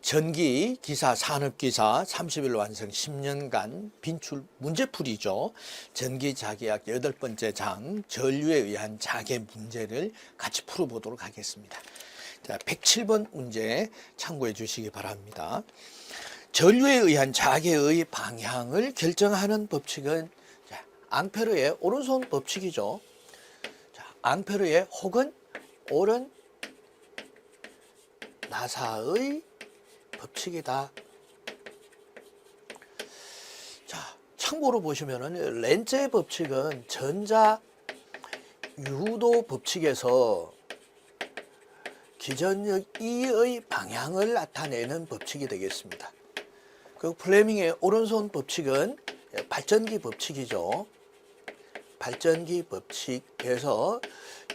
전기, 기사, 산업기사 30일 완성 10년간 빈출 문제풀이죠. 전기 자기약 8번째 장 전류에 의한 자개 문제를 같이 풀어보도록 하겠습니다. 자, 107번 문제 참고해 주시기 바랍니다. 전류에 의한 자개의 방향을 결정하는 법칙은 앙페르의 오른손 법칙이죠. 자, 앙페르의 혹은 오른 나사의 법칙이다. 자, 참고로 보시면은 렌츠의 법칙은 전자 유도 법칙에서 기전력 E의 방향을 나타내는 법칙이 되겠습니다. 그 플레밍의 오른손 법칙은 발전기 법칙이죠. 발전기 법칙에서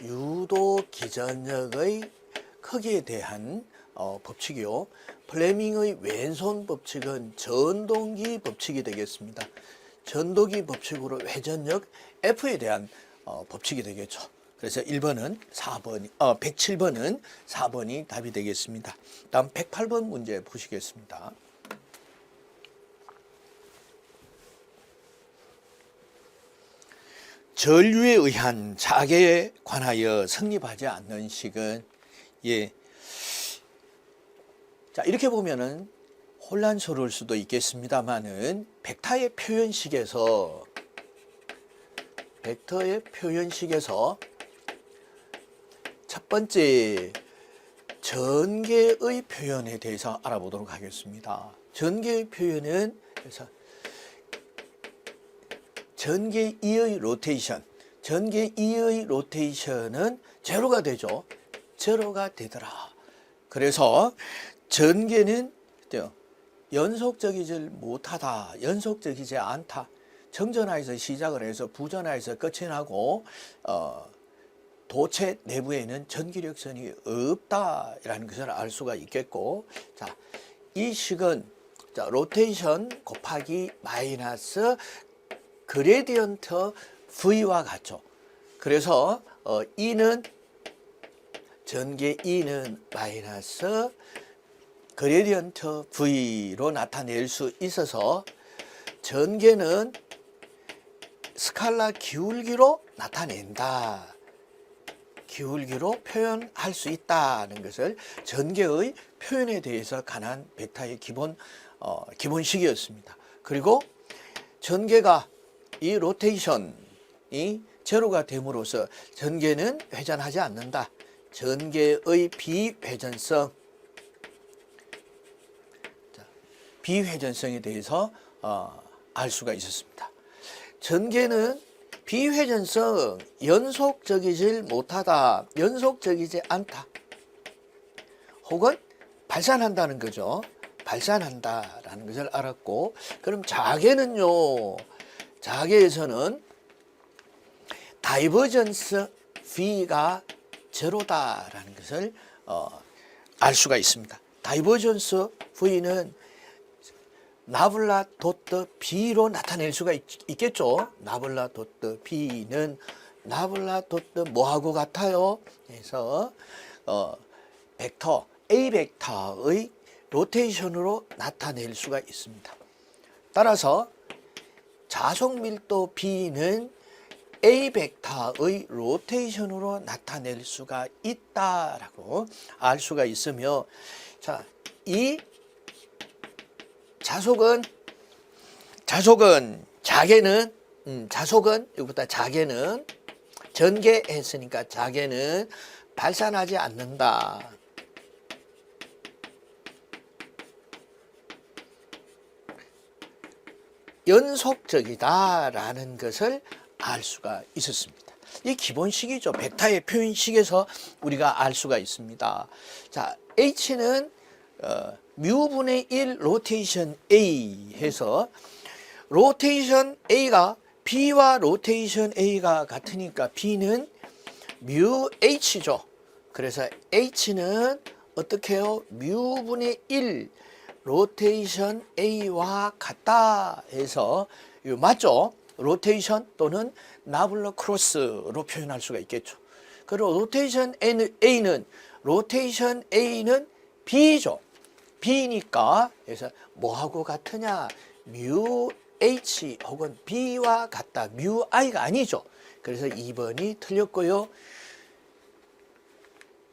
유도 기전력의 크기에 대한 법칙이요. 플레밍의 왼손 법칙은 전동기 법칙이 되겠습니다. 전동기 법칙으로 회전력 F에 대한 법칙이 되겠죠. 그래서 1번은 107번은 4번이 답이 되겠습니다. 다음 108번 문제 보시겠습니다. 전류에 의한 자개에 관하여 성립하지 않는 식은 자, 이렇게 보면은 혼란스러울 수도 있겠습니다만은 벡터의 표현식에서 첫 번째 전개의 표현에 대해서 알아보도록 하겠습니다. 전개의 표현은 그래서 전개 2의 로테이션, 전개 2의 로테이션은 제로가 되죠. 제로가 되더라. 그래서 전개는 연속적이지 못하다, 연속적이지 않다. 정전하에서 시작을 해서 부전하에서 끝이 나고 도체 내부에는 전기력선이 없다라는 것을 알 수가 있겠고, 자, 이 식은 자, 로테이션 곱하기 마이너스 그레디언트 V와 같죠. 그래서 E는 전개 E는 마이너스 그레디언트 V로 나타낼 수 있어서 전개는 스칼라 기울기로 나타낸다. 기울기로 표현할 수 있다는 것을 전개의 표현에 대해서 관한 벡터의 기본식이었습니다. 그리고 전개가 이 로테이션이 제로가 됨으로써 전개는 회전하지 않는다. 전개의 비회전성에 대해서 알 수가 있었습니다. 전개는 비회전성, 연속적이지 못하다, 연속적이지 않다, 혹은 발산한다는 거죠. 발산한다라는 것을 알았고, 그럼 자개는요, 자개에서는 다이버전스 V가 제로다라는 것을 알 수가 있습니다. 다이버전스 V는 나블라 도트 B로 나타낼 수가 있겠죠. 나블라 도트 B는 나블라 도트 뭐하고 같아요? 그래서 벡터 A 벡터의 로테이션으로 나타낼 수가 있습니다. 따라서 자속 밀도 B는 A 벡터의 로테이션으로 나타낼 수가 있다라고 알 수가 있으며, 자, 이 자속은 이거보다 자개는 전개했으니까 자개는 발산하지 않는다. 연속적이다라는 것을 알 수가 있었습니다. 이 기본식이죠. 벡터의 표현식에서 우리가 알 수가 있습니다. 자, H는 뮤분의 1 로테이션 A 해서 로테이션 A가 B와 로테이션 A가 같으니까 B는 뮤 H죠. 그래서 H는 어떻게 해요? 뮤분의 1 로테이션 A와 같다 해서 이거 맞죠? 로테이션 또는 나블러 크로스로 표현할 수가 있겠죠. 그리고 로테이션 A는 B죠. B니까 그래서 뭐하고 같으냐? 뮤 H 혹은 B와 같다. 뮤 I가 아니죠. 그래서 2번이 틀렸고요.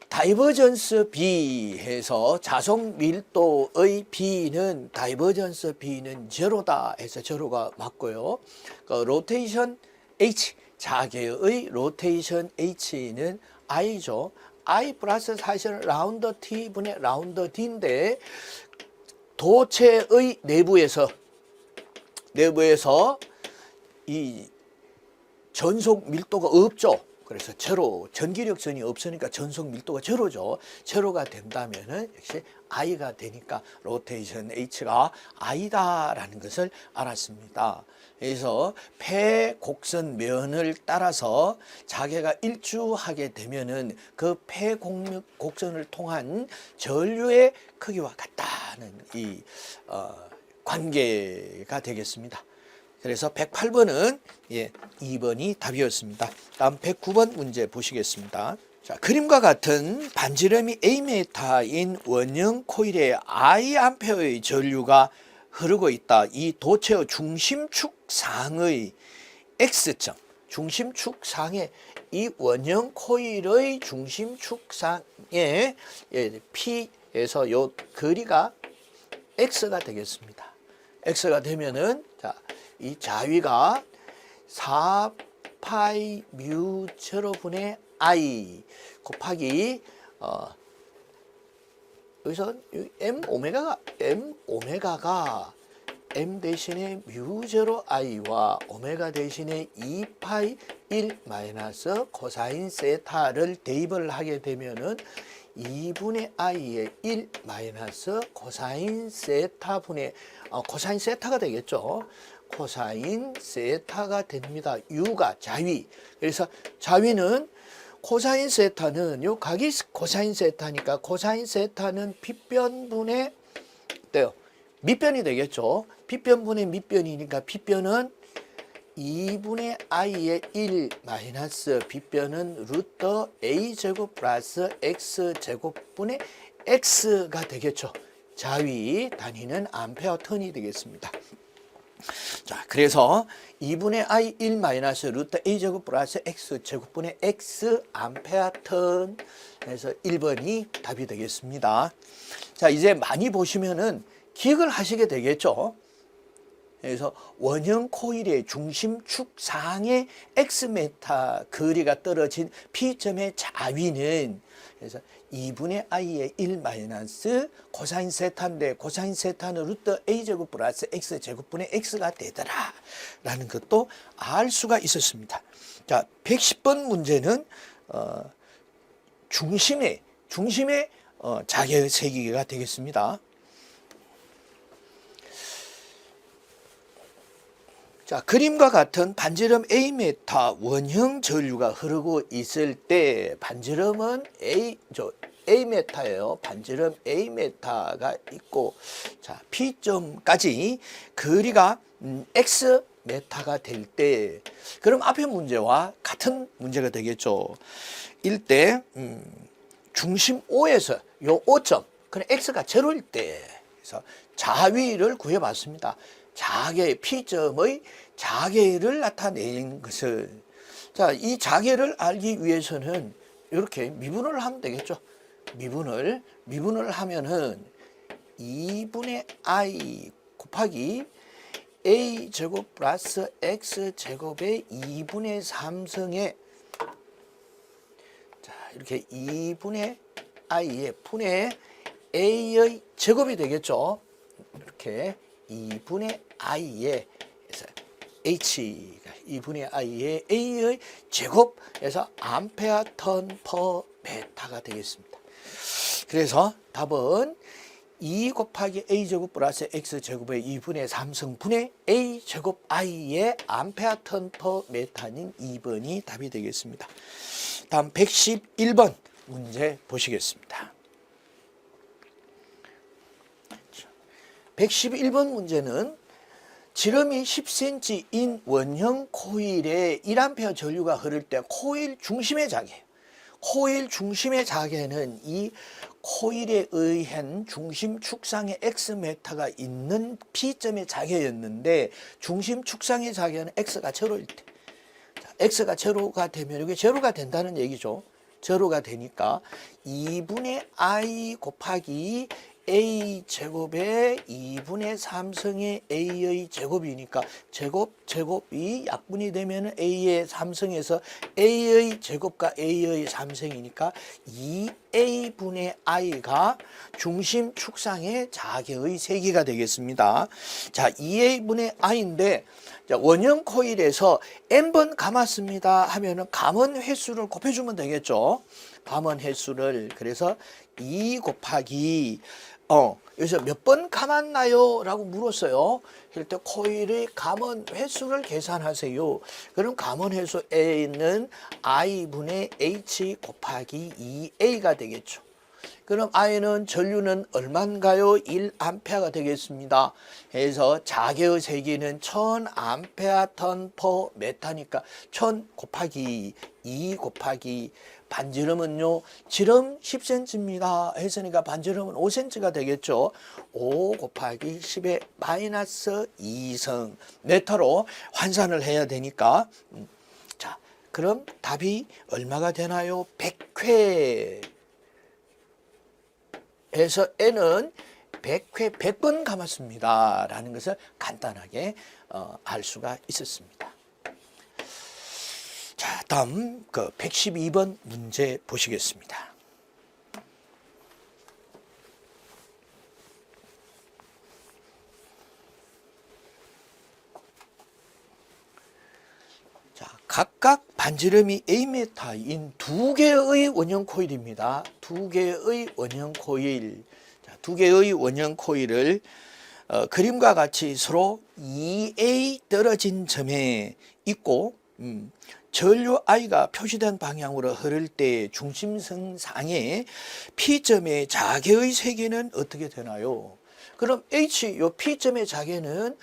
다이버전스 B 해서 자속 밀도의 B는 다이버전스 B는 제로다 해서 제로가 맞고요. 그 로테이션 H 자개의 로테이션 H는 I죠. I 플러스 사실은 라운드 T분의 라운드 D인데 도체의 내부에서 이 전속 밀도가 없죠. 그래서 제로, 전기력선이 없으니까 전속 밀도가 제로죠. 제로가 된다면은 역시 I가 되니까 로테이션 H가 I다라는 것을 알았습니다. 그래서 폐 곡선 면을 따라서 자개가 일주하게 되면은 그 폐 곡선을 통한 전류의 크기와 같다는 이 관계가 되겠습니다. 그래서 108번은 2번이 답이었습니다. 다음 109번 문제 보시겠습니다. 자, 그림과 같은 반지름이 Am인 원형 코일에 Iampe어의 전류가 흐르고 있다. 이 도체의 중심축상의 X점, 중심축상의 이 원형 코일의 중심축상의 P에서 요 거리가 X가 되겠습니다. X가 되면은 자, 이 자위가 4파이 뮤 제로분의 I 곱하기 여기서 M 오메가가 M 대신에 뮤 제로 I와 오메가 대신에 2파이 1 마이너스 코사인 세타를 대입을 하게 되면은 2분의 I의 1 마이너스 코사인 세타분의 코사인 세타가 되겠죠. 코사인 세타가 됩니다. U가 자위. 그래서 자위는 코사인 세타는 요 각이 코사인 세타니까 코사인 세타는 빗변분의 어때요? 밑변이 되겠죠. 빗변분의 밑변이니까 빗변은 2분의 I의 1 마이너스 빗변은 루트 A제곱 플러스 X제곱분의 X가 되겠죠. 자위 단위는 암페어 턴이 되겠습니다. 자, 그래서 2분의 I 1 마이너스 루트 A제곱 플러스 X제곱분의 X 암페어 턴 해서 1번이 답이 되겠습니다. 자, 이제 많이 보시면은 기억을 하시게 되겠죠. 그래서 원형 코일의 중심축상의 X메타 거리가 떨어진 P점의 자위는 그래서 2분의 I의 1 마이너스 코사인 세타인데 코사인 세타는 루트 A제곱 플러스 X제곱분의 X가 되더라 라는 것도 알 수가 있었습니다. 자, 110번 문제는 중심의 자개의 세기가 되겠습니다. 자, 그림과 같은 반지름 A메타 원형 전류가 흐르고 있을 때 반지름은 A메타예요. 반지름 A메타가 있고 자, P점까지 거리가 X메타가 될 때 그럼 앞의 문제와 같은 문제가 되겠죠. 일때 중심 O에서 요 O점 그럼 X가 제로일 때 그래서 자위를 구해봤습니다. 자개 P점의 자개를 나타낸 것을 자, 이 자개를 알기 위해서는 이렇게 미분을 하면 되겠죠. 미분을 하면은 2분의 I 곱하기 A 제곱 플러스 X 제곱의 2분의 3승에 자, 이렇게 2분의 I의 분의 A의 제곱이 되겠죠. 이렇게 2분의 I의 H가 2분의 I의 A의 제곱에서 암페어 턴 퍼 메타가 되겠습니다. 그래서 답은 2 곱하기 A제곱 플러스 X제곱의 2분의 3승분의 A제곱 I의 암페어 턴 퍼 메타는 2번이 답이 되겠습니다. 다음 111번 문제 보시겠습니다. 111번 문제는 지름이 10cm인 원형 코일에 1A 전류가 흐를 때 코일 중심의 자개, 코일 중심의 자개는 이 코일에 의한 중심 축상의 X메타가 있는 P점의 자개였는데 중심 축상의 자개는 X가 제로일 때, X가 제로가 되면 이게 제로가 된다는 얘기죠. 제로가 되니까 2분의 I 곱하기 A 제곱에 2분의 3승의 A의 제곱이니까 제곱이 약분이 되면 A의 3승에서 A의 제곱과 A의 3승이니까 2A분의 I가 중심 축상의 자개의 세기가 되겠습니다. 자, 2A분의 I인데 원형 코일에서 n번 감았습니다 하면은 감은 횟수를 곱해주면 되겠죠. 감은 횟수를 그래서 2 곱하기 여기서 몇 번 감았나요? 라고 물었어요. 이럴 때 코일의 감은 횟수를 계산하세요. 그럼 감은 횟수 A는 I분의 H 곱하기 2A가 되겠죠. 그럼 I는 전류는 얼마인가요? 1A가 되겠습니다. 그래서 자개의 세기는 1000A 턴 퍼 메타니까 1000 곱하기 2 곱하기 반지름은요, 지름 10cm입니다. 했으니까 반지름은 5cm가 되겠죠. 5 곱하기 10의 마이너스 2성 메타로 환산을 해야 되니까. 자, 그럼 답이 얼마가 되나요? 100회. 해서 N은 100회 100번 감았습니다. 라는 것을 간단하게 알 수가 있었습니다. 자, 다음 112번 문제 보시겠습니다. 자, 각각 반지름이 Am인 두 개의 원형 코일입니다. 두 개의 원형 코일. 자, 두 개의 원형 코일을 그림과 같이 서로 2A 떨어진 점에 있고 전류 I가 표시된 방향으로 흐를 때 중심선상의 P점의 자개의 세기는 어떻게 되나요? 그럼 요 P점의 자개는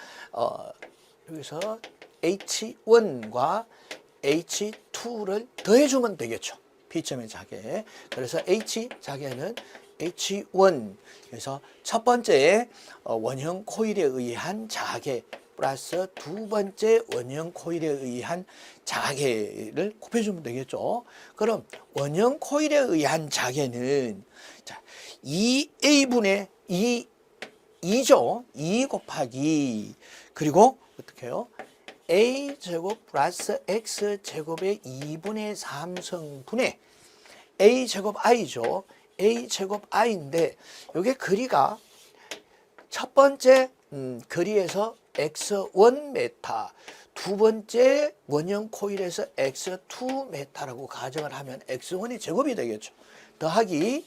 여기서 H1과 H2를 더해주면 되겠죠. P점의 자개. 그래서 H 자개는 H1. 그래서 첫 번째 원형 코일에 의한 자개 플러스 두 번째 원형 코일에 의한 자개를 곱해주면 되겠죠. 그럼 원형 코일에 의한 자개는 자, 2A분의 2죠. 2 곱하기 그리고 어떻게 해요? A제곱 플러스 X제곱의 2분의 3성분의 A제곱 I죠. A제곱 I인데 이게 거리가 첫 번째 거리에서 X1 메타, 두 번째 원형 코일에서 X2 메타라고 가정을 하면 X1이 제곱이 되겠죠. 더하기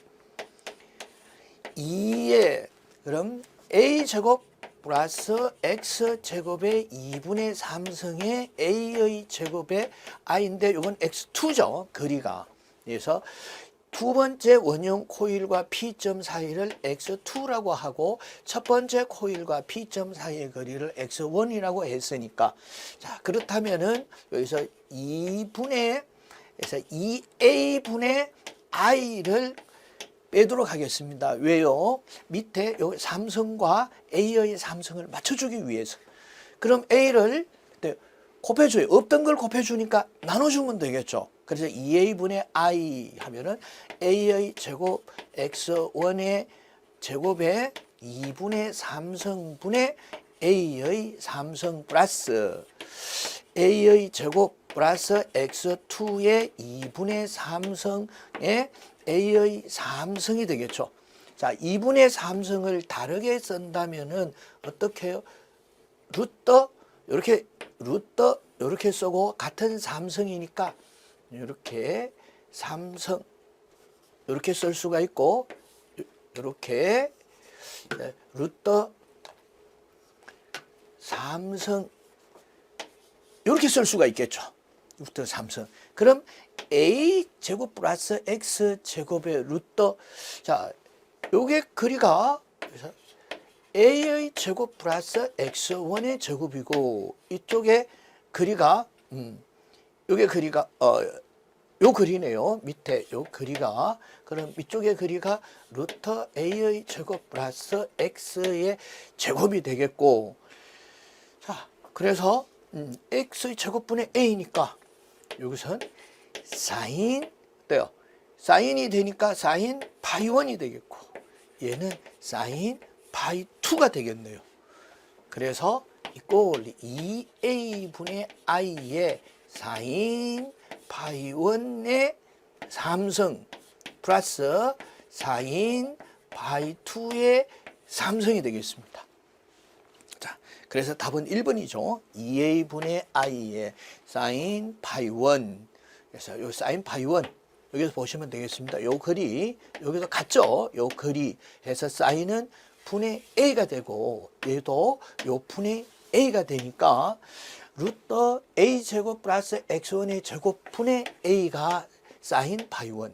2에 그럼 A제곱 플러스 X제곱의 2분의 3승의 A의 제곱의 I인데 이건 X2죠. 거리가. 그래서 두 번째 원형 코일과 P점 사이를 X2라고 하고 첫 번째 코일과 P점 사이의 거리를 X1이라고 했으니까 자, 그렇다면은 여기서 2분의 그래서 2A분의 I를 빼도록 하겠습니다. 왜요? 밑에 여기 삼성과 A의 삼성을 맞춰주기 위해서. 그럼 A를 곱해줘요. 없던 걸 곱해주니까 나눠주면 되겠죠. 그래서 2A분의 I 하면은 A의 제곱 X1의 제곱에 2분의 3성분의 A의 3성 플러스 A의 제곱 플러스 X2의 2분의 3성의 A의 3성이 되겠죠. 자, 2분의 3성을 다르게 쓴다면은 어떻게 해요? 루터 이렇게 쓰고 같은 3성이니까 이렇게 3성 이렇게 쓸 수가 있고 이렇게 루터 3성 이렇게 쓸 수가 있겠죠. 루터 3성. 그럼 A 제곱 플러스 X 제곱의 루터 자, 요게 거리가 그래서 A의 제곱 플러스 X1의 제곱이고 이쪽에 거리가 요게 거리가 요 거리네요. 밑에 요 거리가. 그럼 이쪽의 거리가 루트 a의 제곱 플러스 x의 제곱이 되겠고, 자, 그래서 x의 제곱분의 a니까 여기선 사인 어때요? 사인이 되니까 사인 파이 1이 되겠고, 얘는 사인 파이 2가 되겠네요. 그래서 이꼴 2a분의 i의 사인 파이 1의 3승 플러스 사인 파이 2의 3승이 되겠습니다. 자, 그래서 답은 1번이죠. 2a분의 i의 사인 파이 1. 그래서 요 사인 파이 1 여기서 보시면 되겠습니다. 요 거리 여기서 같죠? 요 거리 해서 사인은 분의 a가 되고 얘도 요 분의 a가 되니까 루트 a 제곱 플러스 x1의 제곱 분의 a가 사인 파이 1.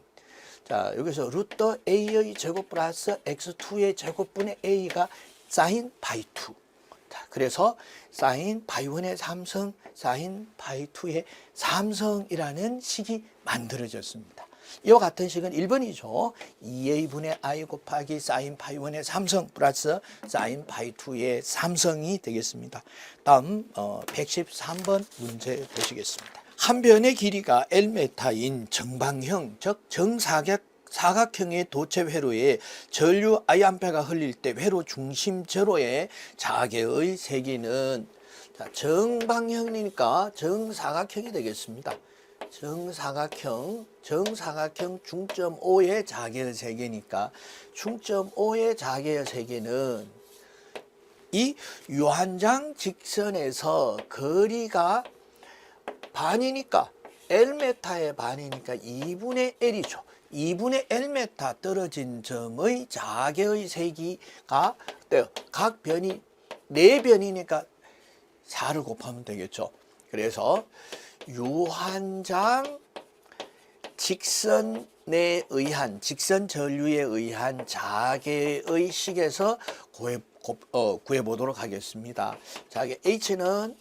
자, 여기서 루트 a의 제곱 플러스 x2의 제곱분의 a가 사인 파이 2. 자, 그래서 사인 파이 1의 3승, 사인 파이 2의 3승이라는 식이 만들어졌습니다. 이와 같은 식은 1번이죠. 2a분의 i 곱하기 사인 파이 1의 3승 플러스 사인 파이 2의 3승이 되겠습니다. 다음 113번 문제 보시겠습니다. 한 변의 길이가 Lm인 정방형, 즉 사각형의 도체 회로에 전류 Iam페가 흘릴 때 회로 중심 제로의 자개의 세기는, 자, 정방형이니까 정사각형이 되겠습니다. 정사각형 중점 O의 자개의 세계니까 중점 O의 자개의 세계는 이 유한장 직선에서 거리가 반이니까 Lm의 반이니까 2분의 L이죠. 2분의 Lm 떨어진 점의 자개의 세기가 어때요? 각 변이 4변이니까 4를 곱하면 되겠죠. 그래서 유한장 직선에 의한, 직선 전류에 의한 자개의 식에서 구해보도록 하겠습니다. 자개 H는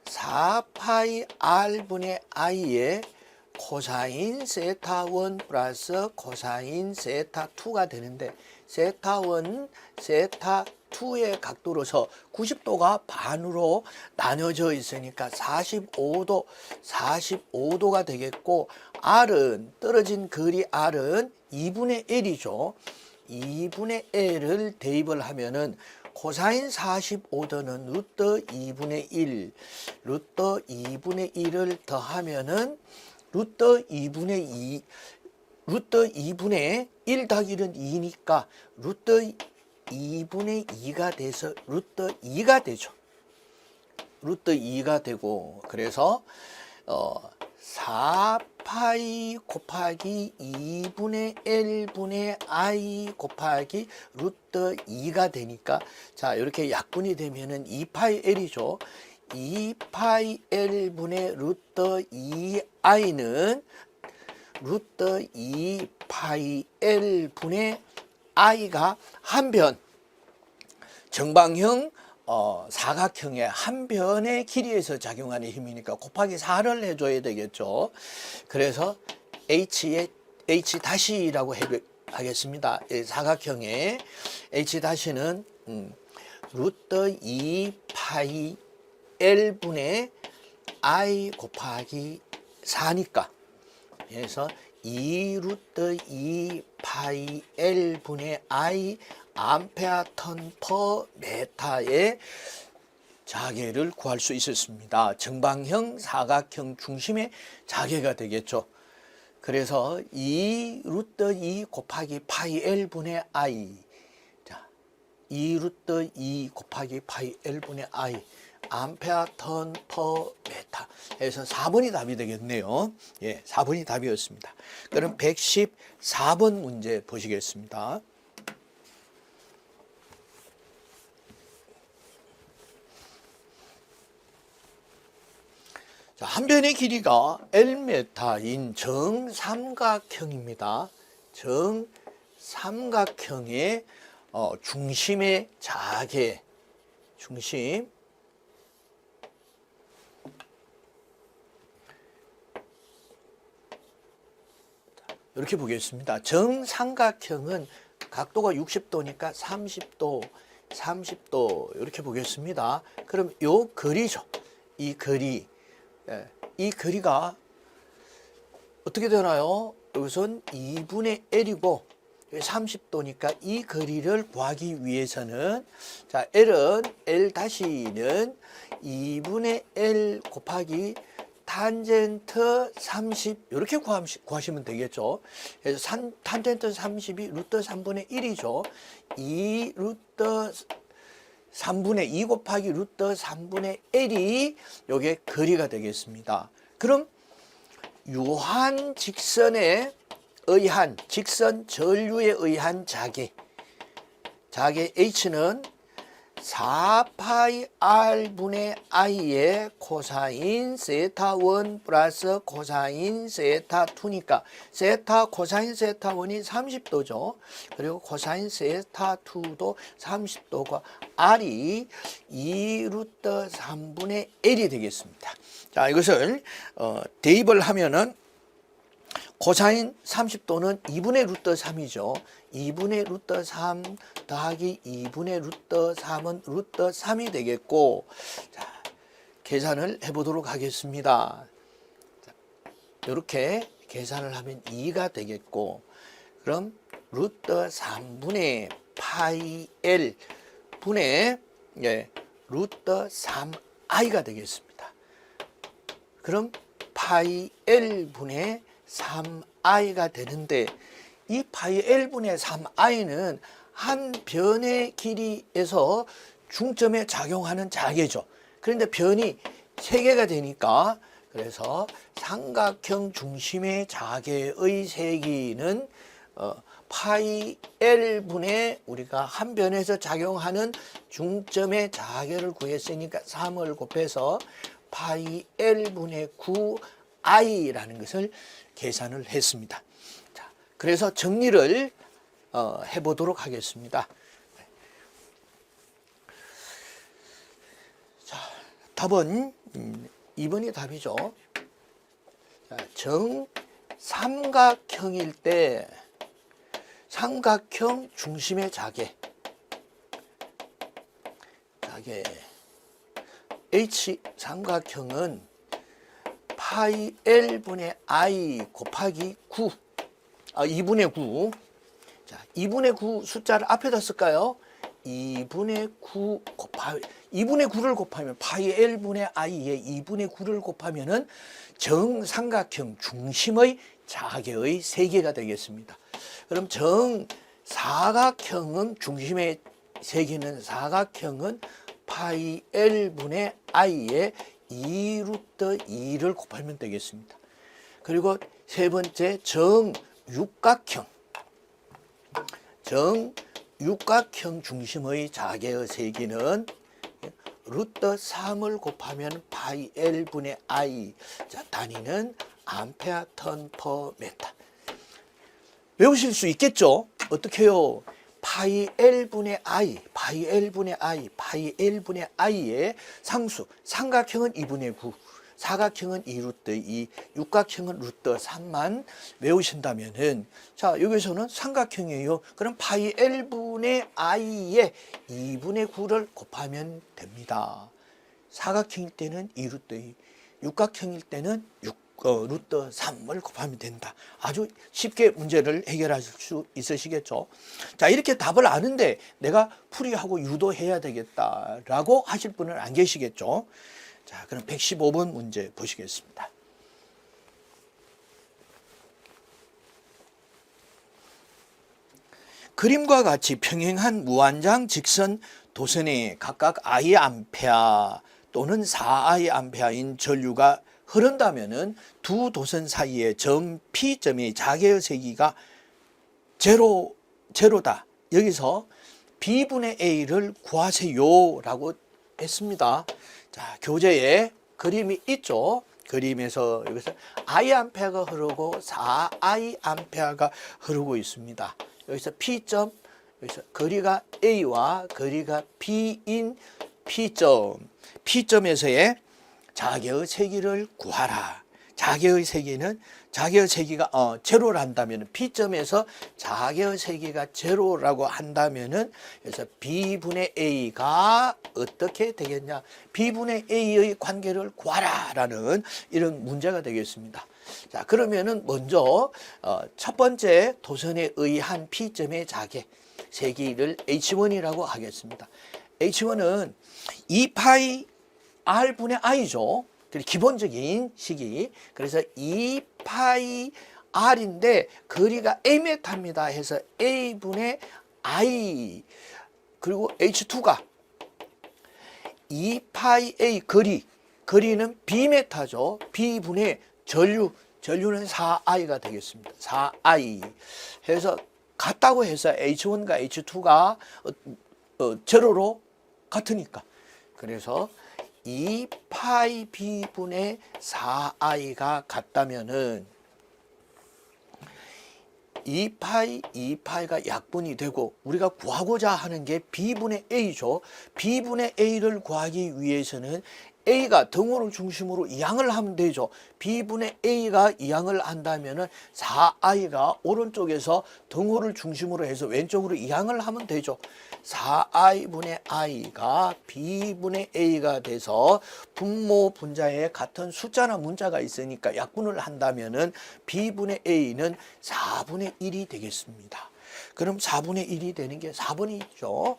4파이 R분의 I의 코사인 세타 1 플러스 코사인 세타 2가 되는데, 세타 1, 세타 2의 각도로서 90도가 반으로 나눠져 있으니까 45도가 되겠고, R은 떨어진 거리 R은 2분의 L이죠. 2분의 L을 대입을 하면은 코사인 45도는 루트 2분의 1, 루트 2분의 1을 더하면은 루트 2분의 1 더하기 1은 2니까 루트 2분의 2가 돼서 루트 2가 되죠. 루트 2가 되고, 그래서 4파이 곱하기 2분의 L분의 I 곱하기 루트 2가 되니까, 자, 이렇게 약분이 되면은 2파이 L이죠. 2파이 L분의 루트 2I는 루트 2파이 L분의 I가 한 변, 정방형 사각형의 한 변의 길이에서 작용하는 힘이니까 곱하기 4를 해줘야 되겠죠. 그래서 H-라고 하겠습니다. 사각형의 H-는 루트 2파이 L분의 I 곱하기 4니까, 그래서 2루트 2파이 L분의 I 암페어 턴 퍼 메타의 자개를 구할 수 있었습니다. 정방형 사각형 중심의 자개가 되겠죠. 그래서 2루트 2 곱하기 파이 L분의 I, 자, 2루트 2 곱하기 파이 L분의 I 암페어 턴 퍼 메타 해서 4번이 답이 되겠네요. 예, 4번이 답이었습니다. 그럼 114번 문제 보시겠습니다. 자, 한 변의 길이가 Lm인 정삼각형입니다. 정삼각형의 중심의 자개, 중심, 이렇게 보겠습니다. 정삼각형은 각도가 60도니까 30도 이렇게 보겠습니다. 그럼 요 거리죠. 이 거리, 이 거리가 어떻게 되나요? 여기선 2분의 L이고 30도니까 이 거리를 구하기 위해서는, 자, L은 L-는 2분의 L 곱하기 탄젠트 30 이렇게 구하시면 되겠죠. 그래서 탄젠트 30이 루트 3분의 1이죠. 2 루트 3분의 2 곱하기 루트 3분의 L이 요게 거리가 되겠습니다. 그럼 유한 직선에 의한, 직선 전류에 의한 자개 H는 4파이 R분의 I의 코사인 세타 1 플러스 코사인 세타 2니까 세타 코사인 세타 1이 30도죠. 그리고 코사인 세타 2도 30도고 R이 2 루트 3분의 L이 되겠습니다. 자, 이것을 대입을 하면은 코사인 30도는 2분의 루트 3이죠. 2분의 루트 3 더하기 2분의 루트 3은 루트 3이 되겠고, 자, 계산을 해보도록 하겠습니다. 자, 이렇게 계산을 하면 2가 되겠고, 그럼 루트 3분의 파이 L 분의 루트 3i가 되겠습니다. 그럼 파이 L 분의 3i가 되는데, 이 파이 L분의 3i는 한 변의 길이에서 중점에 작용하는 자개죠. 그런데 변이 3개가 되니까, 그래서 삼각형 중심의 자개의 세기는 파이 L분의 우리가 한 변에서 작용하는 중점의 자개를 구했으니까 3을 곱해서 파이 L분의 9i라는 것을 계산을 했습니다. 자, 그래서 정리를 해보도록 하겠습니다. 자, 답은 2번이 답이죠. 자, 정삼각형일 때 삼각형 중심의 자개 H 삼각형은 파이 L분의 I 곱하기 9, 2분의 9. 자, 2분의 9 숫자를 앞에다 쓸까요? 2분의 9 곱하기, 2분의 9를 곱하면 파이 L분의 I에 2분의 9를 곱하면은 정삼각형 중심의 자개의 세개가 되겠습니다. 그럼 정사각형은 중심의 세개는 사각형은 파이 L분의 I에 2 루트 2를 곱하면 되겠습니다. 그리고 세 번째 정육각형 중심의 자개의 세기는 루트 3을 곱하면 파이 L분의 I. 자, 단위는 암페어 턴 퍼 미터. 외우실 수 있겠죠? 어떻게 해요? 파이 L분의 I, 파이 L분의 I의 상수, 삼각형은 2분의 9, 사각형은 2 루트 2, 육각형은 루트 3만 외우신다면은, 자, 여기서는 삼각형이에요. 그럼 파이 L분의 I에 2분의 9를 곱하면 됩니다. 사각형일 때는 2 루트 2, 육각형일 때는 루트 3을 곱하면 된다. 아주 쉽게 문제를 해결하실 수 있으시겠죠. 자, 이렇게 답을 아는데 내가 풀이하고 유도해야 되겠다라고 하실 분은 안 계시겠죠. 자, 그럼 115번 문제 보시겠습니다. 그림과 같이 평행한 무한장 직선 도선에 각각 IA 또는 4IA인 전류가 흐른다면은 두 도선 사이의 점 P점의 자개의 세기가 제로다. 여기서 B분의 A를 구하세요 라고 했습니다. 자, 교재에 그림이 있죠. 그림에서 여기서 I아가 흐르고 4I아가 흐르고 있습니다. 여기서 P점, 여기서 거리가 A와 거리가 B인 P점에서의 자개의 세기를 구하라. 자개의 세기는 자개의 세기가 제로를 한다면 P점에서 자개의 세기가 제로라고 한다면은 그래서 B분의 A가 어떻게 되겠냐? B분의 A의 관계를 구하라라는 이런 문제가 되겠습니다. 자, 그러면은 먼저 첫 번째 도선에 의한 P점의 자개 세기를 H1이라고 하겠습니다. H1은 2파이 R분의 I죠. 기본적인 식이. 그래서 2파이 R인데 거리가 A메타입니다 해서 A분의 I 그리고 H2가 2파이 A 거리는 B메타죠. B분의 전류는 4I가 되겠습니다. 4I 해서 같다고 해서 H1과 H2가 제로로 같으니까. 그래서 2파이 B분의 4I가 같다면은 2파이가 약분이 되고 우리가 구하고자 하는 게 B분의 A죠. B분의 A를 구하기 위해서는 A가 등호를 중심으로 이항을 하면 되죠. B분의 A가 이항을 한다면은 4I가 오른쪽에서 등호를 중심으로 해서 왼쪽으로 이항을 하면 되죠. 4I분의 I가 B분의 A가 돼서 분모 분자에 같은 숫자나 문자가 있으니까 약분을 한다면은 B분의 A는 4분의 1이 되겠습니다. 그럼 4분의 1이 되는 게 4번이죠.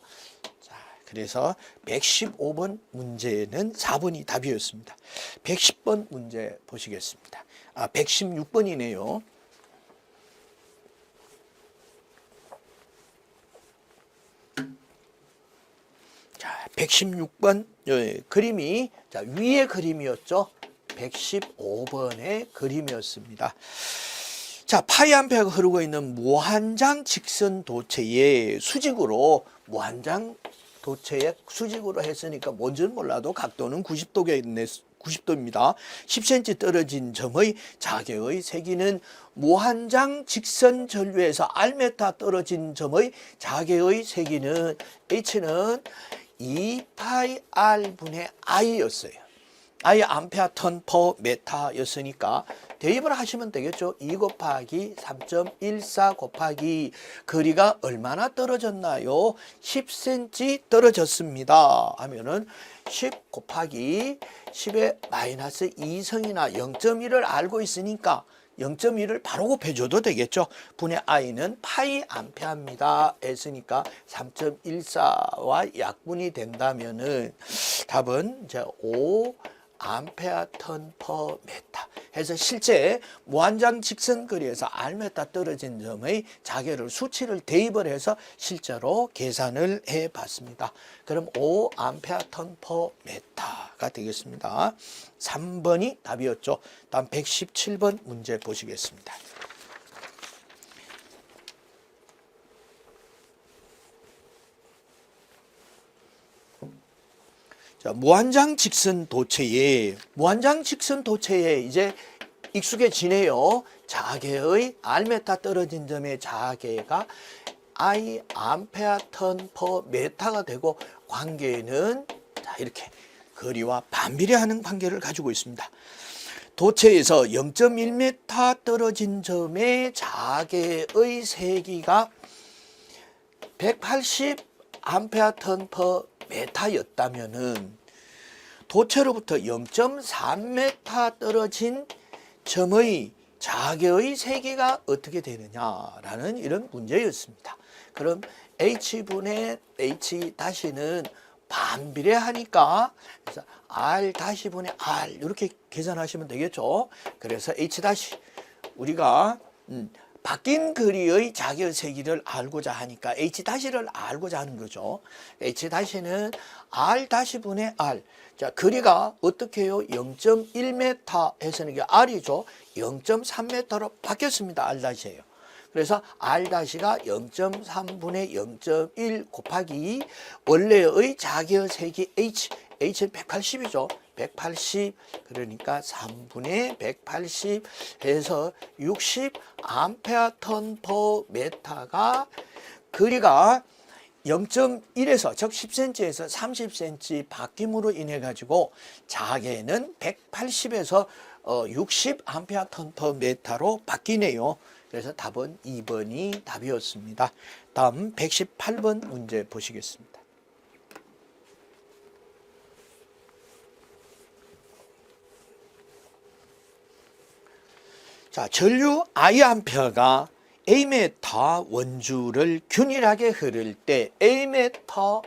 그래서 115번 문제는 4번이 답이었습니다. 110번 문제 보시겠습니다. 116번이네요. 자, 116번 그림이 위의 그림이었죠. 115번의 그림이었습니다. 자, 파이 암페어가 흐르고 있는 무한장 직선 도체의 수직으로 무한장 도체에 수직으로 했으니까 뭔지는 몰라도 각도는 90도입니다. 10cm 떨어진 점의 자개의 세기는 무한장 직선 전류에서 R메타 떨어진 점의 자개의 세기는 H는 2파이 R분의 I였어요. I 암페어 턴 퍼 메타였으니까 대입을 하시면 되겠죠. 2 곱하기 3.14 곱하기 거리가 얼마나 떨어졌나요? 10cm 떨어졌습니다 하면은 10 곱하기 10의 마이너스 2성이나 0.1을 알고 있으니까 0.1을 바로 곱해줘도 되겠죠. 분의 I는 파이 암페어입니다 했으니까 3.14와 약분이 된다면은 답은 이제 5 암페어 턴 퍼 메타 해서 실제 무한장 직선 거리에서 R메타 떨어진 점의 자개를 수치를 대입을 해서 실제로 계산을 해 봤습니다. 그럼 5 암페어 턴 퍼 메타가 되겠습니다. 3번이 답이었죠. 다음 117번 문제 보시겠습니다. 자, 무한장 직선 도체에 이제 익숙해지네요. 자개의 R메타 떨어진 점의 자개가 I 암페어 턴 퍼 메타가 되고 관계는 자, 이렇게 거리와 반비례하는 관계를 가지고 있습니다. 도체에서 0.1m 떨어진 점의 자개의 세기가 180 암페어 턴 퍼 메타였다면은 도체로부터 0.3m 떨어진 점의 자개의 세기가 어떻게 되느냐라는 이런 문제였습니다. 그럼 H분의 H-는 반비례하니까 그래서 R-분의 R 이렇게 계산하시면 되겠죠. 그래서 H- 우리가 바뀐 거리의 자개의 세기를 알고자 하니까 H-를 알고자 하는 거죠. H-는 R-분의 R. 자, 거리가 어떻게 해요? 0.1m 해서는 이게 R이죠. 0.3m로 바뀌었습니다. R-예요. 그래서 R-가 0.3분의 0.1 곱하기 원래의 자개의 세기 H는 180이죠. 180 그러니까 3분의 180 해서 60 암페어 턴 퍼 메타가 거리가 0.1에서 즉 10cm에서 30cm 바뀜으로 인해 가지고 자개는 180에서 60A/m/M로 바뀌네요. 그래서 답은 2번이 답이었습니다. 다음 118번 문제 보시겠습니다. 자, 전류 I아가 A메터 원주를 균일하게 흐를 때 A메터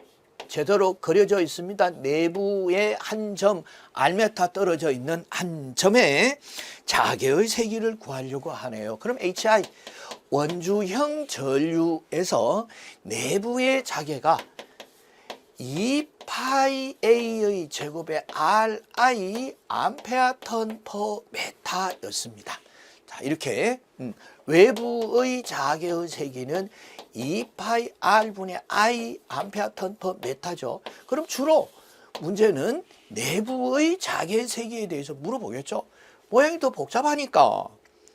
제대로 그려져 있습니다. 내부에 한 점, R메터 떨어져 있는 한 점에 자개의 세기를 구하려고 하네요. 그럼 HI, 원주형 전류에서 내부의 자개가 2파이A의 제곱에 RI 암페어/톤/메타였습니다. 자, 이렇게 외부의 자개의 세기는 2파이 R분의 I 암페어/톤/메타죠. 그럼 주로 문제는 내부의 자개의 세기에 대해서 물어보겠죠. 모양이 더 복잡하니까.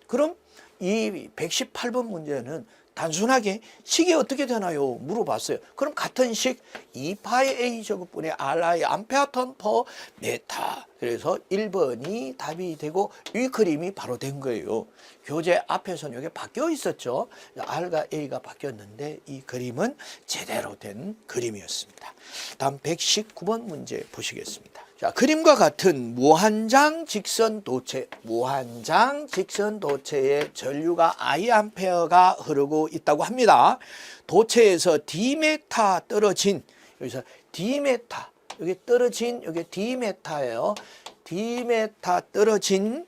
그럼 이 118번 문제는 단순하게 식이 어떻게 되나요? 물어봤어요. 그럼 같은 식 2파이 A 제곱분의 RI 암페어/톤/메타. 그래서 1번이 답이 되고 이 그림이 바로 된 거예요. 교재 앞에서는 여기 바뀌어 있었죠. R과 A가 바뀌었는데 이 그림은 제대로 된 그림이었습니다. 다음 119번 문제 보시겠습니다. 자, 그림과 같은 무한장 직선 도체, 무한장 직선 도체에 전류가 I아가 흐르고 있다고 합니다. 도체에서 D메타 떨어진, 여기서 D메타, 여기 떨어진, 여기 D메타예요. D메타 떨어진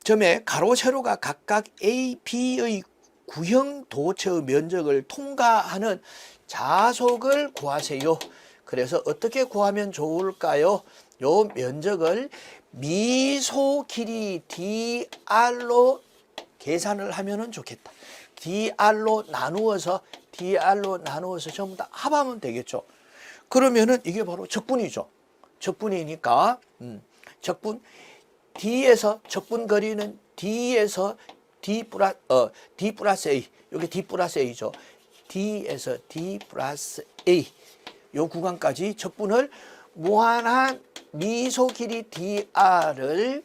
점에 가로 세로가 각각 A, B의 구형 도체의 면적을 통과하는 자속을 구하세요. 그래서 어떻게 구하면 좋을까요? 요 면적을 미소 길이 DR로 계산을 하면 좋겠다. DR로 나누어서 전부 다 합하면 되겠죠. 그러면은 이게 바로 적분이죠. 적분이니까 적분 D에서 적분 거리는 D에서 D 플러스 A, 여기 D 플러스 A죠. D에서 D 플러스 A 요 구간까지 적분을 무한한 미소 길이 DR을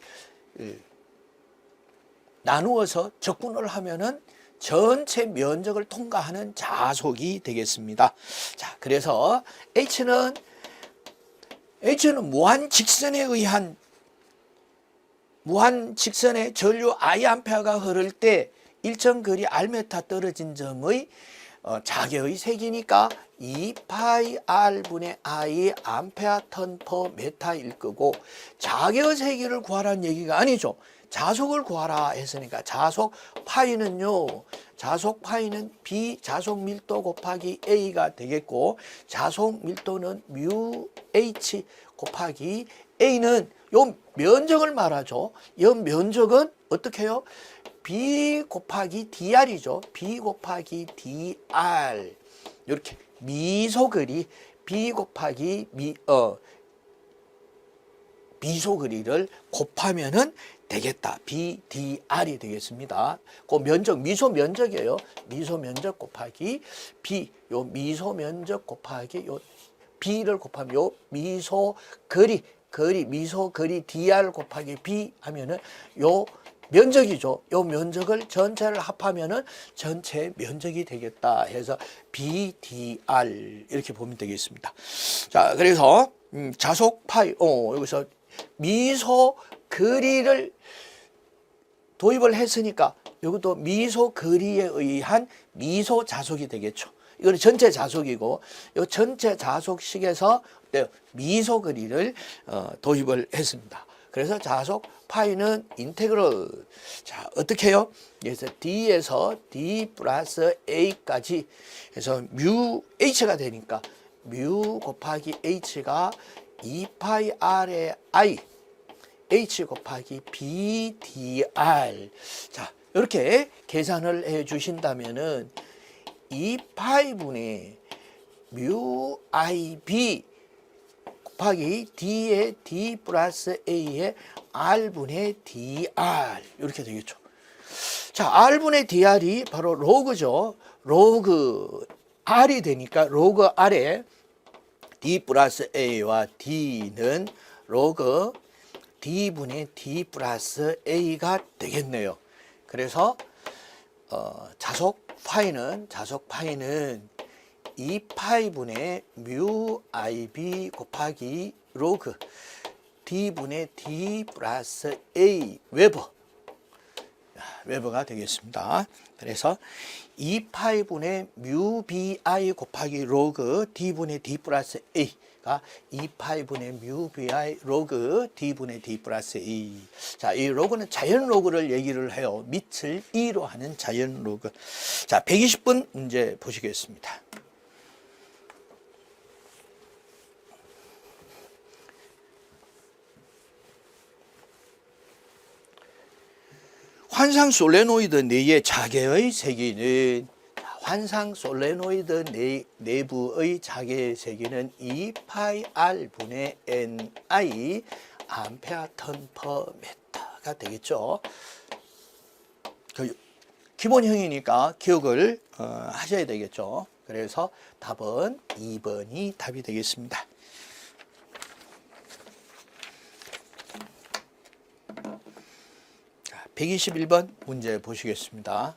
나누어서 적분을 하면은 전체 면적을 통과하는 자속이 되겠습니다. 자, 그래서 H는 무한 직선에 의한 무한 직선의 전류 I아가 흐를 때 일정 거리 R메타 떨어진 점의 자개의 세기니까 2파이 R분의 I 암페어/톤/메타일 거고, 자개의 세기를 구하라는 얘기가 아니죠. 자속을 구하라 했으니까 자속 파이는요, 자속 파이는 B 자속 밀도 곱하기 A가 되겠고, 자속 밀도는 뮤 H 곱하기 A는 요 면적을 말하죠. 이 면적은 어떻게 해요? B 곱하기 DR이죠. B 곱하기 DR. 이렇게 미소거리 B 곱하기 미소거리를 곱하면은 되겠다. BDR이 되겠습니다. 그 면적, 미소 면적이에요. 미소 면적 곱하기 B, 요 미소 면적 곱하기 요 B를 곱하면 요 미소 거리 미소 거리 DR 곱하기 B 하면은 요 면적이죠. 요 면적을 전체를 합하면은 전체 면적이 되겠다 해서 BDR 이렇게 보면 되겠습니다. 자, 그래서 자속 파이 여기서 미소 거리를 도입을 했으니까 이것도 미소 거리에 의한 미소 자속이 되겠죠. 이거는 전체 자속이고, 이 전체 자속식에서 미소 거리를 도입을 했습니다. 그래서 자속 파이는 인테그럴. 자, 어떻게 해요? 그래서 D에서 D 플러스 A까지 해서 뮤 H가 되니까 뮤 곱하기 H가 2파이 R의 I H 곱하기 BDR. 자, 이렇게 계산을 해 주신다면은 2파이분의 뮤 IB 곱하기 D의 D 플러스 A의 R분의 DR 이렇게 되겠죠. 자, R분의 DR이 바로 로그죠. 로그 R이 되니까 로그 R에 D 플러스 A와 D는 로그 D분의 D 플러스 A가 되겠네요. 그래서 자속 파이는 2파이분의 뮤 IB 곱하기 로그 D분의 D 플러스 A 웨버가 되겠습니다. 그래서 2파이분의 뮤 BI 곱하기 로그 D분의 D 플러스 A가 2파이분의 뮤 BI 로그 D분의 D 플러스 A. 자, 이 로그는 자연 로그를 얘기를 해요. 밑을 2로 하는 자연 로그. 자, 120번 문제 보시겠습니다. 환상 솔레노이드 내의 자개의 세기는 환상 솔레노이드 내부의 자개의 세기는 2파이 R분의 NI 암페어 턴 퍼 메타가 되겠죠. 기본형이니까 기억을 하셔야 되겠죠. 그래서 답은 2번이 답이 되겠습니다. 121번 문제 보시겠습니다.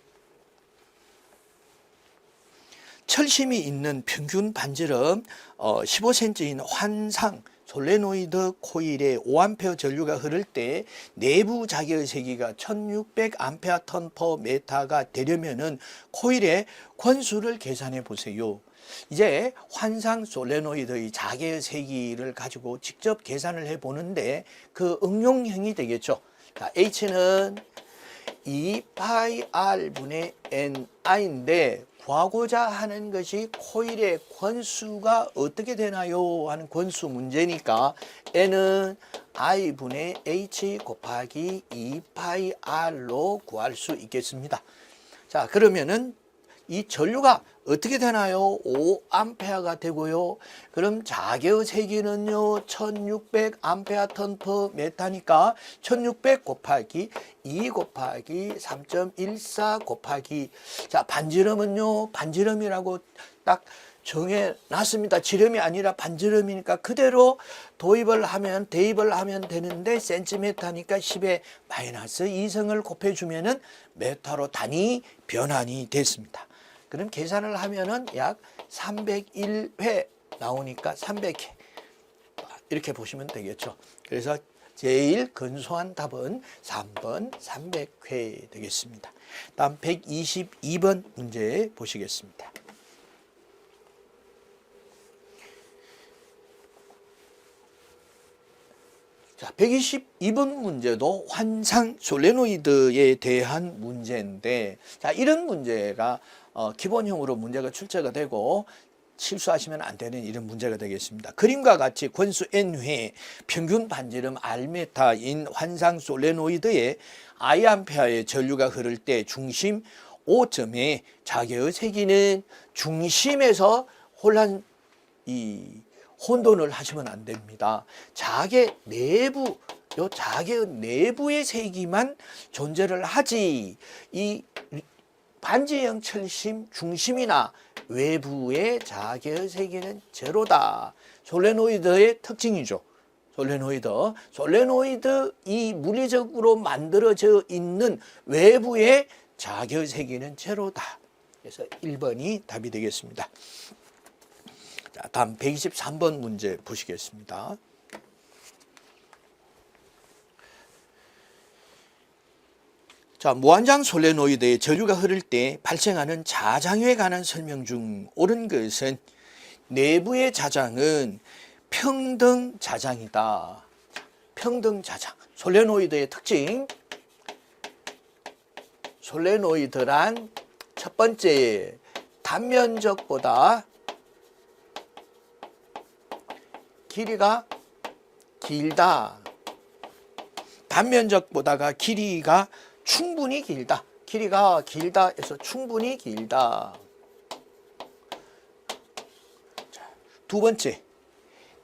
철심이 있는 평균 반지름 15cm인 환상 솔레노이드 코일에 5A 전류가 흐를 때 내부 자개의 세기가 1600A 턴 퍼 메타가 되려면은 코일의 권수를 계산해 보세요. 이제 환상 솔레노이드의 자개의 세기를 가지고 직접 계산을 해 보는데 그 응용형이 되겠죠. 자, H는 2파이 R분의 NI인데 구하고자 하는 것이 코일의 권수가 어떻게 되나요? 하는 권수 문제니까 N은 I분의 H 곱하기 2파이 R로 구할 수 있겠습니다. 자, 그러면은 이 전류가 어떻게 되나요? 5A가 되고요. 그럼 자개의 세기는요 1600A 턴 퍼 메타니까 1600 곱하기 2 곱하기 3.14 곱하기 자 반지름은요 반지름이라고 딱 정해놨습니다. 지름이 아니라 반지름이니까 그대로 대입을 하면 되는데 센티미터니까 10의 마이너스 2승을 곱해주면은 메타로 단위 변환이 됐습니다. 그럼 계산을 하면은 약 301회 나오니까 300회 이렇게 보시면 되겠죠. 그래서 제일 근소한 답은 3번 300회 되겠습니다. 다음 122번 문제 보시겠습니다. 자, 122번 문제도 환상 솔레노이드에 대한 문제인데 자, 이런 문제가 기본형으로 문제가 출제가 되고 실수하시면 안 되는 이런 문제가 되겠습니다. 그림과 같이 권수 N회 평균 반지름 R메타인 환상 솔레노이드에 I암페어의 전류가 흐를 때 중심 5점의 자개의 세기는 중심에서 혼돈을 하시면 안 됩니다. 자개 내부, 요 자개의 내부의 세기만 존재를 하지 이 반지형 철심 중심이나 외부의 자개의 세기는 제로다. 솔레노이드의 특징이죠. 솔레노이드 이 물리적으로 만들어져 있는 외부의 자개의 세기는 제로다. 그래서 1번이 답이 되겠습니다. 자, 다음 123번 문제 보시겠습니다. 자, 무한장 솔레노이드의 전류가 흐를 때 발생하는 자장에 관한 설명 중 옳은 것은 내부의 자장은 평등 자장이다. 평등 자장. 솔레노이드의 특징. 솔레노이드란 첫 번째 단면적보다 길이가 길다. 단면적보다가 길이가 충분히 길다. 길이가 길다 해서 충분히 길다. 자, 두 번째,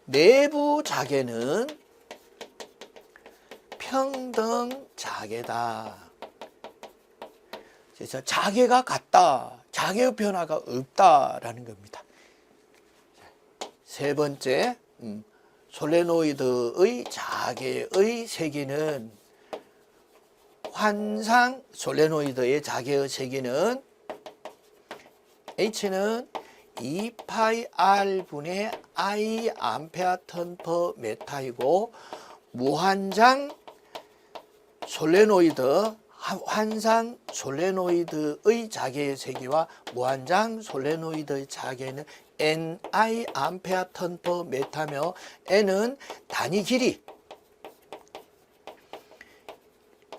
내부 자개는 평등 자개다. 그래서 자개가 같다. 자개의 변화가 없다라는 겁니다. 세 번째, 솔레노이드의 자개의 세기는 환상 솔레노이드의 자개의 세기는 H는 2파이 R분의 I 암페어 턴 퍼 메타이고 무한장 솔레노이드 환상 솔레노이드의 자개의 세기와 무한장 솔레노이드의 자개는 NI 암페어 턴 퍼 메타며 N은 단위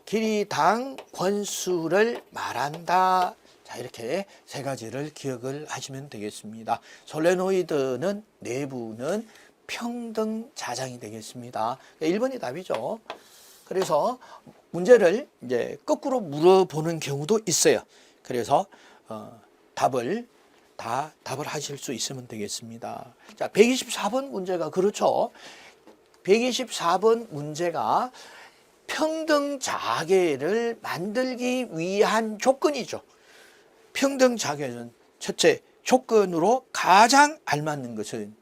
길이당 권수를 말한다. 자, 이렇게 세 가지를 기억을 하시면 되겠습니다. 솔레노이드는 내부는 평등 자장이 되겠습니다. 1번이 답이죠. 그래서 문제를 이제 거꾸로 물어보는 경우도 있어요. 그래서 답을 하실 수 있으면 되겠습니다. 자, 124번 문제가 그렇죠. 124번 문제가 평등 자개를 만들기 위한 조건이죠. 평등 자개는 첫째 조건으로 가장 알맞는 것은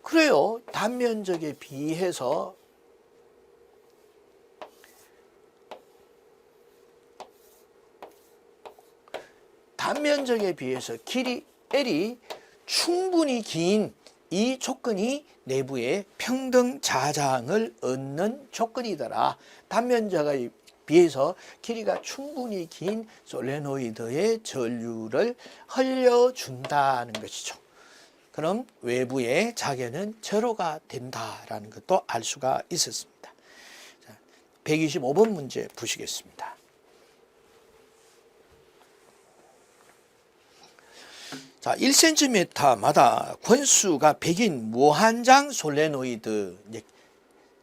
그래요. 단면적에 비해서 길이 L이 충분히 긴 이 조건이 내부의 평등 자장을 얻는 조건이더라. 단면적에 비해서 길이가 충분히 긴 솔레노이드의 전류를 흘려준다는 것이죠. 그럼 외부의 자개는 제로가 된다라는 것도 알 수가 있었습니다. 125번 문제 보시겠습니다. 자, 1cm마다 권수가 100인 무한장 솔레노이드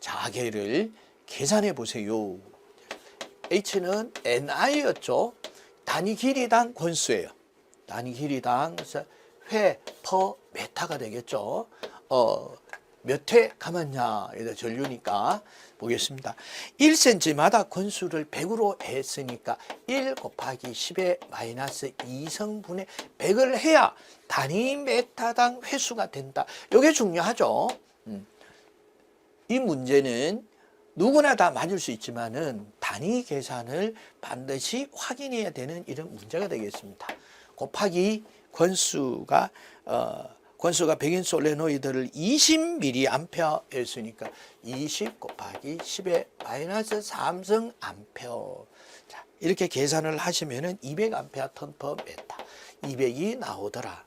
자개를 계산해 보세요. H는 NI였죠. 단위 길이당 권수예요. 단위 길이당 그래서 회 퍼 메타가 되겠죠. 몇 회 감았냐? 전류니까 보겠습니다. 1cm마다 권수를 100으로 했으니까 1 곱하기 10의 마이너스 2성분의 100을 해야 단위 메타당 회수가 된다. 이게 중요하죠. 이 문제는 누구나 다 맞을 수 있지만은 단위 계산을 반드시 확인해야 되는 이런 문제가 되겠습니다. 곱하기 권수가 100인 솔레노이드를 20mA 했으니까 20 곱하기 10의 마이너스 3성 암페어. 자, 이렇게 계산을 하시면은 200A 턴 퍼 메타 200이 나오더라.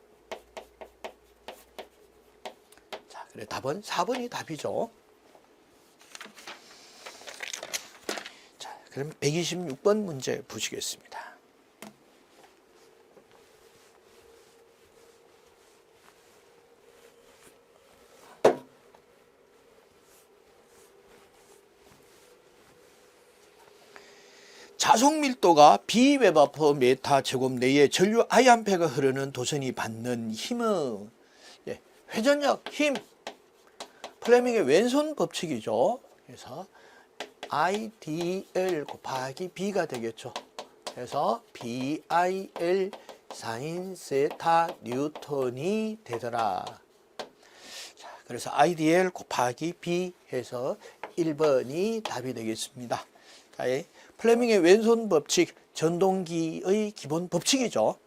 자, 그래 답은 4번이 답이죠. 자, 그럼 126번 문제 보시겠습니다. 자속 밀도가 B웨버 퍼 메타 제곱 내에 전류 I암페가 흐르는 도선이 받는 힘은 회전력 힘 플레밍의 왼손 법칙이죠. 그래서 IDL 곱하기 B가 되겠죠. 그래서 BIL 사인 세타 뉴턴이 되더라. 자, 그래서 IDL 곱하기 B 해서 1번이 답이 되겠습니다. 자, 플레밍의 왼손 법칙, 전동기의 기본 법칙이죠.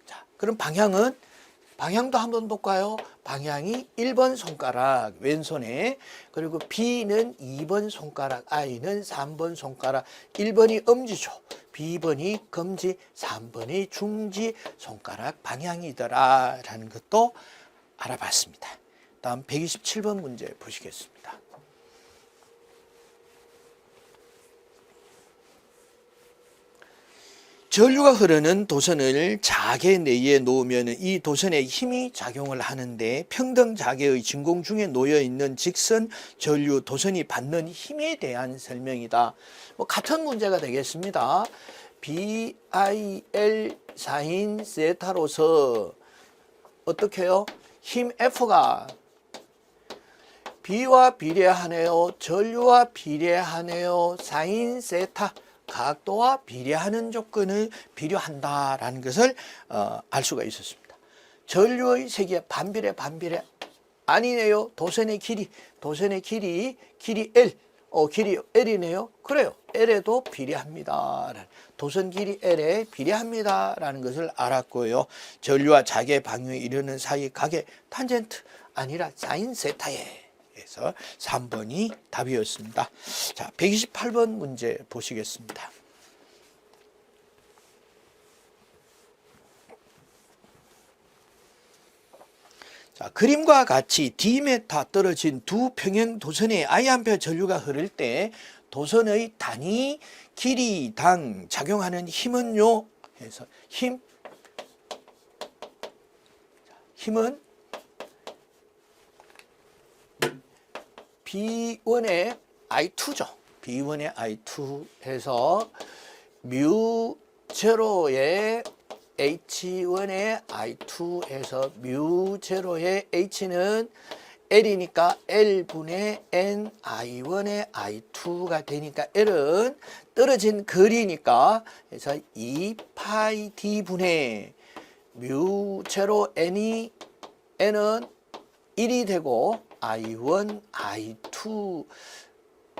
자, 그럼 방향도 한번 볼까요? 방향이 1번 손가락 왼손에, 그리고 B는 2번 손가락, I는 3번 손가락, 1번이 엄지죠. B번이 검지, 3번이 중지 손가락 방향이더라 라는 것도 알아봤습니다. 다음 127번 문제 보시겠습니다. 전류가 흐르는 도선을 자개 내에 놓으면 이 도선에 힘이 작용을 하는데 평등 자개의 진공 중에 놓여 있는 직선 전류 도선이 받는 힘에 대한 설명이다. 같은 문제가 되겠습니다. BIL 사인 세타로서 어떻게 해요? 힘 F가 B와 비례하네요. 전류와 비례하네요. 사인 세타 각도와 비례하는 조건을 필요한다라는 것을 알 수가 있었습니다. 전류의 세기에 반비례 아니네요. 도선의 길이 길이 L. 길이 L이네요. 그래요. L에도 비례합니다. 도선 길이 L에 비례합니다. 라는 것을 알았고요. 전류와 자개 방향에 이르는 사이 각의 탄젠트 아니라 사인 세타에. 그래서 3번이 답이었습니다. 자, 128번 문제 보시겠습니다. 자, 그림과 같이 D메타 떨어진 두 평행 도선에 I1A 전류가 흐를 때 도선의 단위 길이당 작용하는 힘은요. 해서 힘은 B1의 I2죠. B1의 I2 해서 뮤 제로의 H1의 I2 해서 뮤 제로의 H는 L이니까 L분의 N I1의 I2가 되니까 L은 떨어진 거리니까 그래서 2파이 D분의 뮤 제로 N이 N은 1이 되고 I1, I2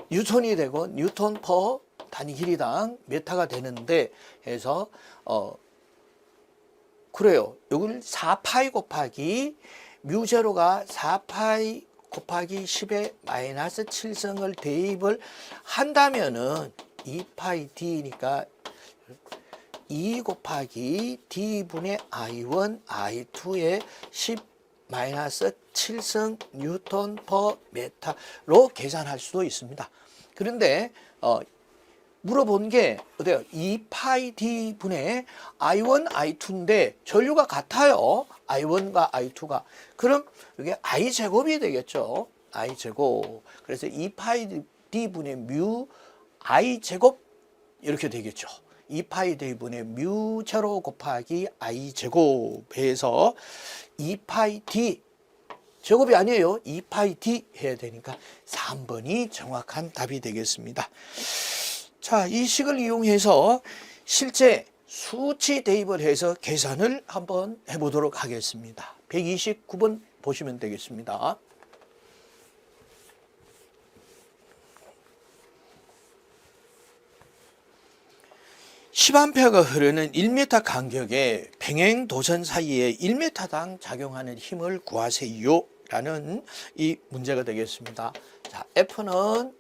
뉴턴이 되고 뉴턴 퍼 단위 길이당 메타가 되는데 해서 그래요. 이걸 4파이 곱하기 뮤 제로가 4파이 곱하기 10의 마이너스 7성을 대입을 한다면은 2파이 D니까 2 곱하기 D분의 I1, I2의 10 마이너스 7성 뉴턴 퍼 메타로 계산할 수도 있습니다. 그런데 물어본 게 어때요? 2파이 D분의 I1, I2인데 전류가 같아요. I1과 I2가. 그럼 이게 I제곱이 되겠죠. I제곱. 그래서 2파이 D분의 뮤 I제곱 이렇게 되겠죠. 2파이 D분의 뮤 제로 곱하기 I제곱해서 2파이 D 제곱이 아니에요. 2파이 D 해야 되니까 3번이 정확한 답이 되겠습니다. 자, 이 식을 이용해서 실제 수치 대입을 해서 계산을 한번 해보도록 하겠습니다. 129번 보시면 되겠습니다. (10A) 흐르는 1m 간격의 평행 도선 사이에 1m당 작용하는 힘을 구하세요 라는 이 문제가 되겠습니다. 자, F는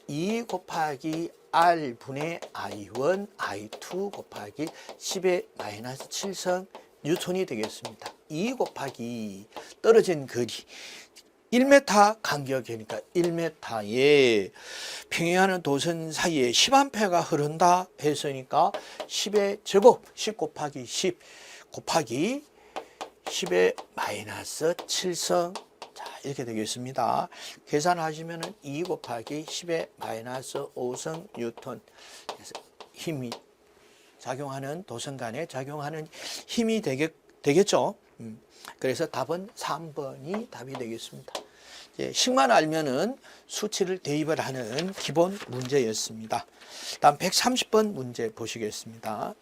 2 곱하기 R분의 I1, I2 곱하기 10의 마이너스 7성 뉴턴이 되겠습니다. 2 곱하기 떨어진 거리 1m 간격이니까 1m에 평행하는 도선 사이에 10A가 흐른다 했으니까 10의 제곱 10 곱하기 10 곱하기 10의 마이너스 7성 자, 이렇게 되겠습니다. 계산하시면은 2 곱하기 10의 마이너스 5성 뉴턴. 그래서 힘이 작용하는 도선 간에 작용하는 힘이 되겠죠. 그래서 답은 3번이 답이 되겠습니다. 식만 알면은 수치를 대입을 하는 기본 문제였습니다. 다음 130번 문제 보시겠습니다.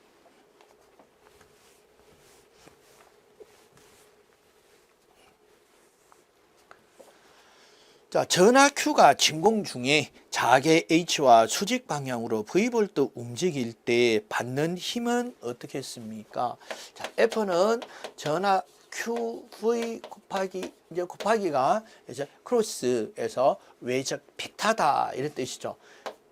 자, 전하 Q가 진공 중에 자개 H와 수직 방향으로 V볼트 움직일 때 받는 힘은 어떻게 했습니까? 자, F는 전하 QV 곱하기, 이제 곱하기가 이제 크로스에서 외적 벡터다 이런 뜻이죠.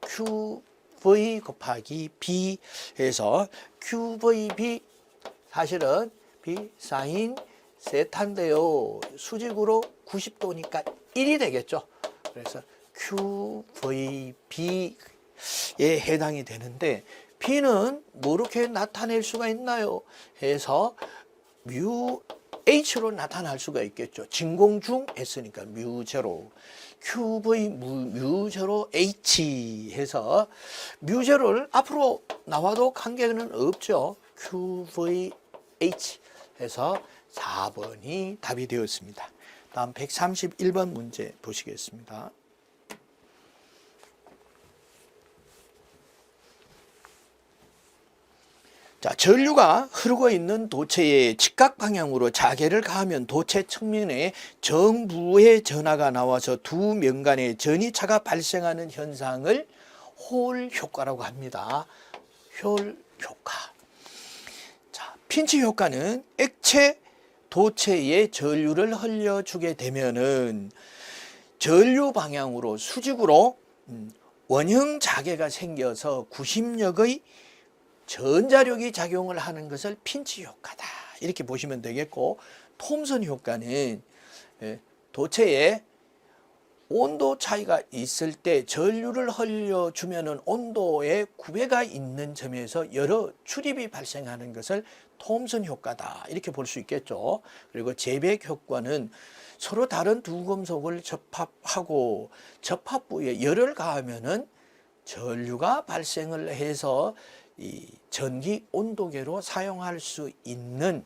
QV 곱하기 B 해서 QVB 사실은 B 사인 세타인데요. 수직으로 90도니까 1이 되겠죠. 그래서 QVB에 해당이 되는데 B는 뭐 이렇게 나타낼 수가 있나요? 해서 뮤 H로 나타날 수가 있겠죠. 진공 중 했으니까 뮤 제로. QV 뮤 제로 H 해서 뮤 제로를 앞으로 나와도 관계는 없죠. QVH 해서 4번이 답이 되었습니다. 다음 131번 문제 보시겠습니다. 자, 전류가 흐르고 있는 도체에 직각 방향으로 자개를 가하면 도체 측면에 정부의 전하가 나와서 두 면 간에 전이차가 발생하는 현상을 홀 효과라고 합니다. 홀 효과. 자, 핀치 효과는 액체 도체에 전류를 흘려주게 되면은 전류 방향으로 수직으로 원형 자개가 생겨서 구심력의 전자력이 작용을 하는 것을 핀치 효과다, 이렇게 보시면 되겠고, 톰슨 효과는 도체에 온도 차이가 있을 때 전류를 흘려주면 온도에 구배가 있는 점에서 여러 출입이 발생하는 것을 톰슨 효과다, 이렇게 볼 수 있겠죠. 그리고 제백 효과는 서로 다른 두 금속을 접합하고 접합 부위에 열을 가하면은 전류가 발생을 해서 이 전기 온도계로 사용할 수 있는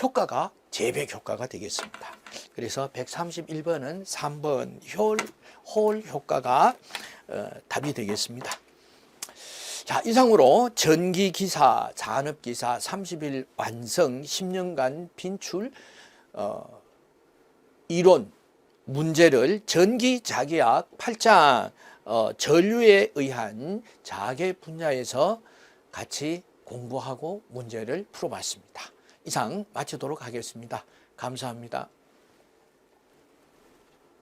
효과가 제백 효과가 되겠습니다. 그래서 131번은 3번 홀 효과가 답이 되겠습니다. 자, 이상으로 전기기사, 산업기사 30일 완성 10년간 빈출 이론 문제를 전기자기학 8장 전류에 의한 자개 분야에서 같이 공부하고 문제를 풀어봤습니다. 이상 마치도록 하겠습니다. 감사합니다.